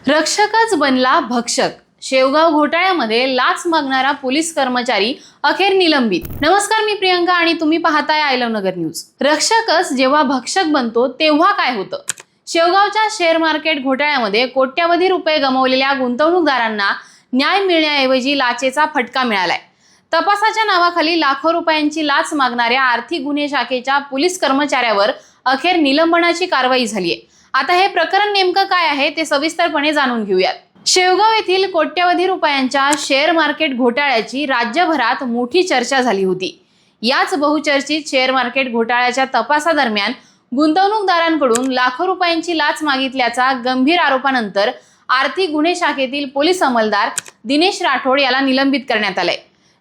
रक्षकच बनला भक्षक। शेवगाव घोटाळ्यामध्ये लाच मागणारा पोलीस कर्मचारी अखेर निलंबित। नमस्कार, मी प्रियंका आणि तुम्ही पाहताय आय लव्ह नगर न्यूज। रक्षकच जेव्हा भक्षक बनतो तेव्हा काय होतं? शेवगावच्या शेअर मार्केट घोटाळ्यामध्ये कोट्यवधी रुपये गमावलेल्या गुंतवणूकदारांना न्याय मिळण्याऐवजी लाचेचा फटका मिळालाय। तपासाच्या नावाखाली लाखो रुपयांची लाच मागणाऱ्या आर्थिक गुन्हे शाखेच्या पोलीस कर्मचाऱ्यावर अखेर निलंबनाची कारवाई झाली आहे। आता हे प्रकरण नेमकं काय आहे ते सविस्तरपणे जाणून घेऊयात। शेवगाव येथील कोट्यवधी रुपयांच्या शेअर मार्केट घोटाळ्याची राज्यभरात मोठी चर्चा झाली होती। याच बहुचर्चित शेअर मार्केट घोटाळ्याच्या तपासादरम्यान गुंतवणूकदारांकडून लाखो रुपयांची लाच मागितल्याचा गंभीर आरोपानंतर आर्थिक गुन्हे शाखेतील पोलीस अंमलदार दिनेश राठोड याला निलंबित करण्यात आले।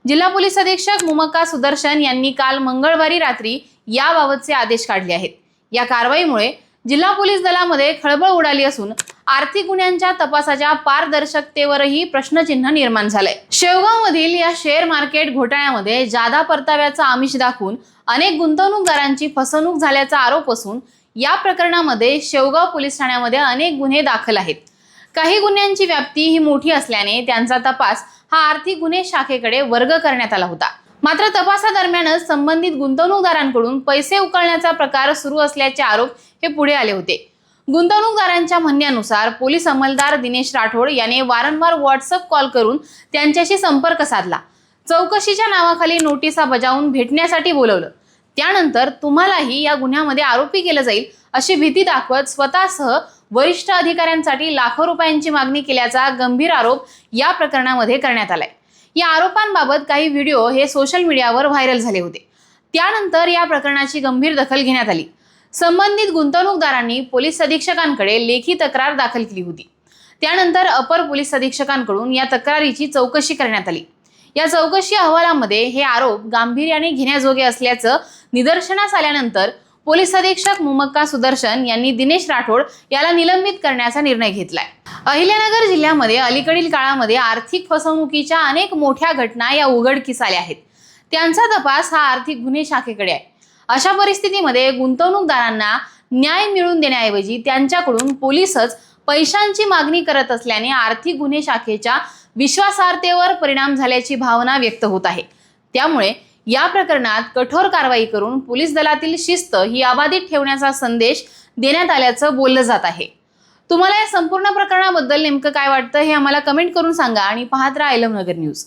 जिल्हा पोलीस अधीक्षक मुमक्का सुदर्शन यांनी काल मंगळवारी रात्री याबाबतचे आदेश काढले आहेत। या कारवाईमुळे जिल्हा पोलीस दलामध्ये खळबळ उडाली असून आर्थिक गुन्ह्यांच्या तपासाच्या पारदर्शकतेवरही प्रश्नचिन्ह निर्माण झालंय। शेवगावमधील या शेअर मार्केट घोटाळ्यामध्ये जादा परताव्याचा आमिष दाखवून अनेक गुंतवणूकदारांची फसवणूक झाल्याचा आरोप असून या प्रकरणामध्ये शेवगाव पोलीस ठाण्यामध्ये अनेक गुन्हे दाखल आहेत। काही गुन्ह्यांची व्याप्ती ही मोठी असल्याने त्यांचा तपास हा आर्थिक गुन्हे शाखेकडे वर्ग करण्यात आला होता। मात्र तपासादरम्यानच संबंधित गुंतवणूकदारांकडून पैसे उकळण्याचा प्रकार सुरू असल्याचे आरोप हे पुढे आले होते। गुंतवणूकदारांच्या म्हणण्यानुसार पोलीस अंमलदार दिनेश राठोड याने वारंवार व्हॉट्सअप कॉल करून त्यांच्याशी संपर्क साधला। चौकशीच्या नावाखाली नोटिसा बजावून भेटण्यासाठी बोलवलं। त्यानंतर तुम्हालाही या गुन्ह्यामध्ये आरोपी केलं जाईल अशी भीती दाखवत स्वतःसह वरिष्ठ अधिकाऱ्यांसाठी लाखो रुपयांची मागणी केल्याचा गंभीर आरोप या प्रकरणामध्ये करण्यात आलाय। या आरोपांबाबत काही व्हिडिओ हे सोशल मीडियावर व्हायरल झाले होते। त्यानंतर या प्रकरणाची गंभीर दखल घेण्यात आली। संबंधित गुंतवणूकदारांनी पोलीस अधीक्षकांकडे लेखी तक्रार दाखल केली होती। त्यानंतर अपर पोलीस अधीक्षकांकडून या तक्रारीची चौकशी करण्यात आली। या चौकशी अहवालामध्ये हे आरोप गांभीर्याने घेण्याजोगे असल्याचं निदर्शनास आल्यानंतर पोलीस अधीक्षक मुमक्का सुदर्शन यांनी दिनेश राठोड याला निलंबित करण्याचा निर्णय घेतलाय। अहिल्यानगर जिल्ह्यामध्ये अलीकडील काळामध्ये आर्थिक फसवणुकीच्या अनेक मोठ्या घटना या उघडकीस आल्या आहेत। त्यांचा तपास हा आर्थिक गुन्हे शाखेकडे आहे। अशा परिस्थितीमध्ये गुंतवणूकदारांना न्याय मिळवून देण्याऐवजी त्यांच्याकडून पोलीसच पैशांची मागणी करत असल्याने आर्थिक गुन्हे शाखेच्या विश्वासार्हतेवर परिणाम झाल्याची भावना व्यक्त होत आहे। त्यामुळे या प्रकरणात कठोर कारवाई करून पोलीस दलातील शिस्त ही अबाधित ठेवण्याचा संदेश देण्यात आल्याचं बोललं जात आहे। तुम्हाला या संपूर्ण प्रकरणाबद्दल नेमकं काय वाटतं हे आम्हाला कमेंट करून सांगा आणि पाहत राहा आय लव्ह नगर न्यूज।